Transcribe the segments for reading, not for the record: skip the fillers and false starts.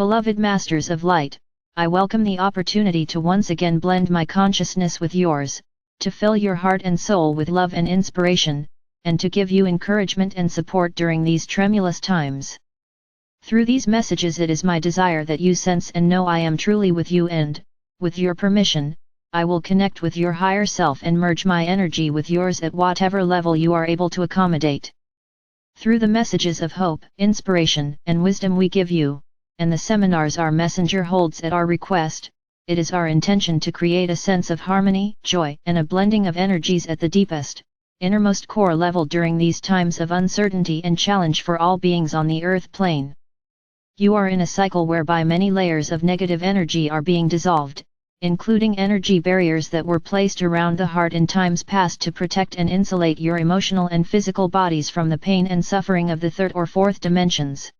Beloved Masters of Light, I welcome the opportunity to once again blend my consciousness with yours, to fill your heart and soul with love and inspiration, and to give you encouragement and support during these tremulous times. Through these messages it is my desire that you sense and know I am truly with you and, with your permission, I will connect with your higher self and merge my energy with yours at whatever level you are able to accommodate. Through the messages of hope, inspiration, and wisdom we give you, and the seminars our messenger holds at our request, it is our intention to create a sense of harmony, joy, and a blending of energies at the deepest, innermost core level during these times of uncertainty and challenge for all beings on the earth plane. You are in a cycle whereby many layers of negative energy are being dissolved, including energy barriers that were placed around the heart in times past to protect and insulate your emotional and physical bodies from the pain and suffering of the third or fourth dimensions.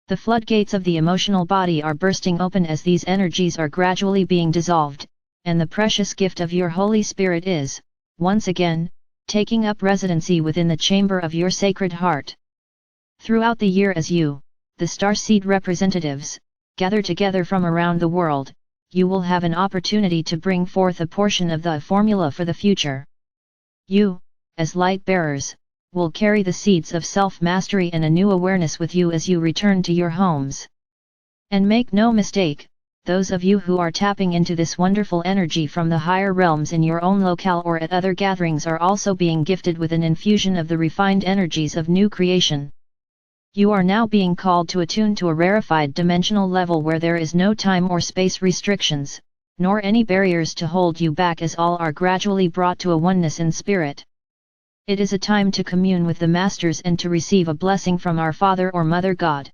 The floodgates of the emotional body are bursting open as these energies are gradually being dissolved, and the precious gift of your Holy Spirit is, once again, taking up residency within the chamber of your sacred heart. Throughout the year as you, the starseed representatives, gather together from around the world, you will have an opportunity to bring forth a portion of the formula for the future. You, as light bearers, will carry the seeds of self-mastery and a new awareness with you as you return to your homes. And make no mistake, those of you who are tapping into this wonderful energy from the higher realms in your own locale or at other gatherings are also being gifted with an infusion of the refined energies of new creation. You are now being called to attune to a rarefied dimensional level where there is no time or space restrictions, nor any barriers to hold you back as all are gradually brought to a oneness in spirit. It is a time to commune with the Masters and to receive a blessing from our Father or Mother God.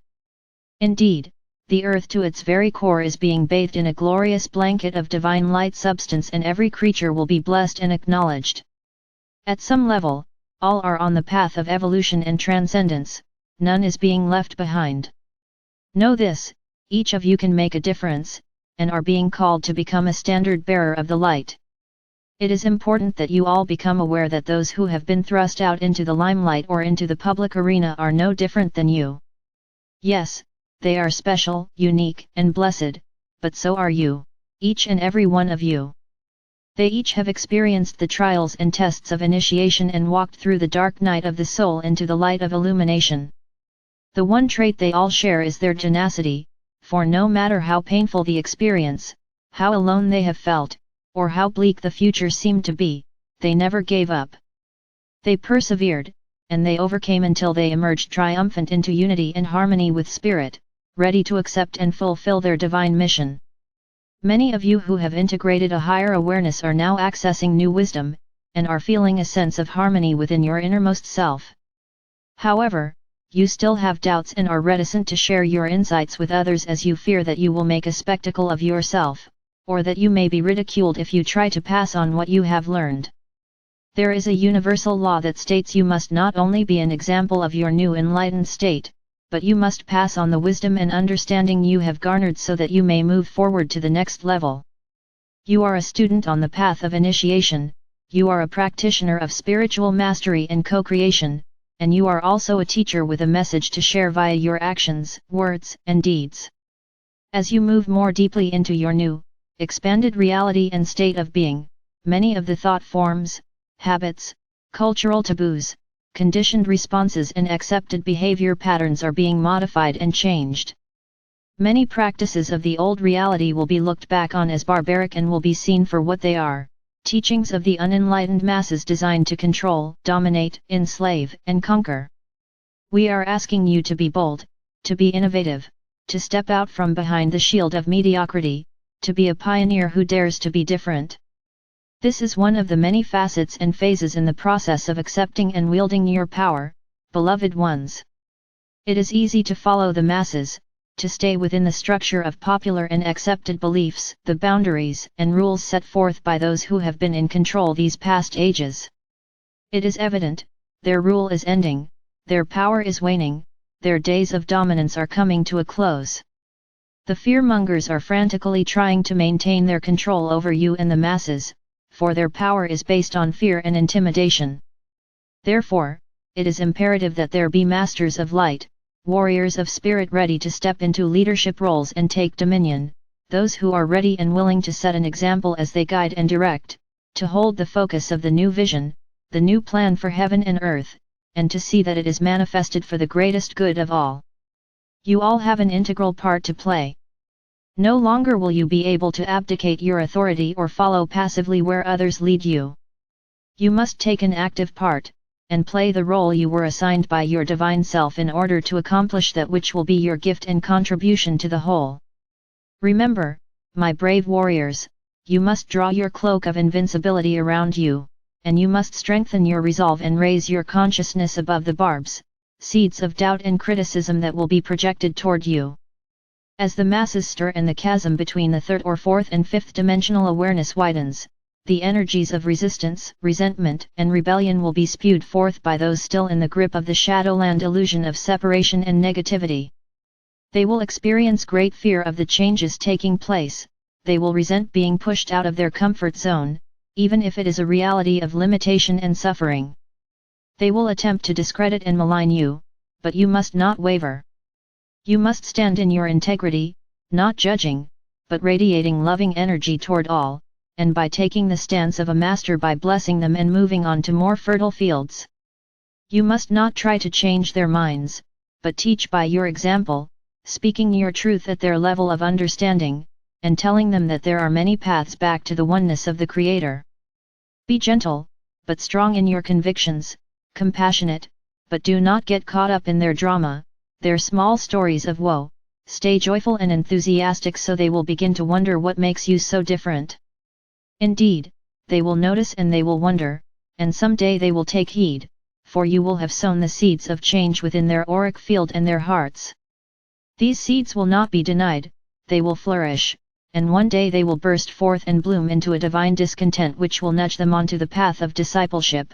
Indeed, the earth to its very core is being bathed in a glorious blanket of divine light substance and every creature will be blessed and acknowledged. At some level, all are on the path of evolution and transcendence, none is being left behind. Know this, each of you can make a difference, and are being called to become a standard bearer of the light. It is important that you all become aware that those who have been thrust out into the limelight or into the public arena are no different than you. Yes, they are special, unique, and blessed, but so are you, each and every one of you. They each have experienced the trials and tests of initiation and walked through the dark night of the soul into the light of illumination. The one trait they all share is their tenacity, for no matter how painful the experience, how alone they have felt, or how bleak the future seemed to be, they never gave up. They persevered, and they overcame until they emerged triumphant into unity and harmony with spirit, ready to accept and fulfill their divine mission. Many of you who have integrated a higher awareness are now accessing new wisdom, and are feeling a sense of harmony within your innermost self. However, you still have doubts and are reticent to share your insights with others as you fear that you will make a spectacle of yourself, or that you may be ridiculed if you try to pass on what you have learned. There is a universal law that states you must not only be an example of your new enlightened state, but you must pass on the wisdom and understanding you have garnered so that you may move forward to the next level. You are a student on the path of initiation, you are a practitioner of spiritual mastery and co-creation, and you are also a teacher with a message to share via your actions, words, and deeds. As you move more deeply into your new, expanded reality and state of being, many of the thought forms, habits, cultural taboos, conditioned responses and accepted behavior patterns are being modified and changed. Many practices of the old reality will be looked back on as barbaric and will be seen for what they are, teachings of the unenlightened masses designed to control, dominate, enslave, and conquer. We are asking you to be bold, to be innovative, to step out from behind the shield of mediocrity, to be a pioneer who dares to be different. This is one of the many facets and phases in the process of accepting and wielding your power, beloved ones. It is easy to follow the masses, to stay within the structure of popular and accepted beliefs, the boundaries and rules set forth by those who have been in control these past ages. It is evident, their rule is ending, their power is waning, their days of dominance are coming to a close. The fearmongers are frantically trying to maintain their control over you and the masses, for their power is based on fear and intimidation. Therefore, it is imperative that there be masters of light, warriors of spirit ready to step into leadership roles and take dominion, those who are ready and willing to set an example as they guide and direct, to hold the focus of the new vision, the new plan for heaven and earth, and to see that it is manifested for the greatest good of all. You all have an integral part to play. No longer will you be able to abdicate your authority or follow passively where others lead you. You must take an active part, and play the role you were assigned by your divine self in order to accomplish that which will be your gift and contribution to the whole. Remember, my brave warriors, you must draw your cloak of invincibility around you, and you must strengthen your resolve and raise your consciousness above the barbs, seeds of doubt and criticism that will be projected toward you. As the masses stir and the chasm between the third or fourth and fifth dimensional awareness widens, the energies of resistance, resentment, and rebellion will be spewed forth by those still in the grip of the Shadowland illusion of separation and negativity. They will experience great fear of the changes taking place, they will resent being pushed out of their comfort zone, even if it is a reality of limitation and suffering. They will attempt to discredit and malign you, but you must not waver. You must stand in your integrity, not judging, but radiating loving energy toward all, and by taking the stance of a master by blessing them and moving on to more fertile fields. You must not try to change their minds, but teach by your example, speaking your truth at their level of understanding, and telling them that there are many paths back to the oneness of the Creator. Be gentle, but strong in your convictions, compassionate, but do not get caught up in their drama, their small stories of woe. Stay joyful and enthusiastic so they will begin to wonder what makes you so different. Indeed, they will notice and they will wonder, and someday they will take heed, for you will have sown the seeds of change within their auric field and their hearts. These seeds will not be denied, they will flourish, and one day they will burst forth and bloom into a divine discontent which will nudge them onto the path of discipleship.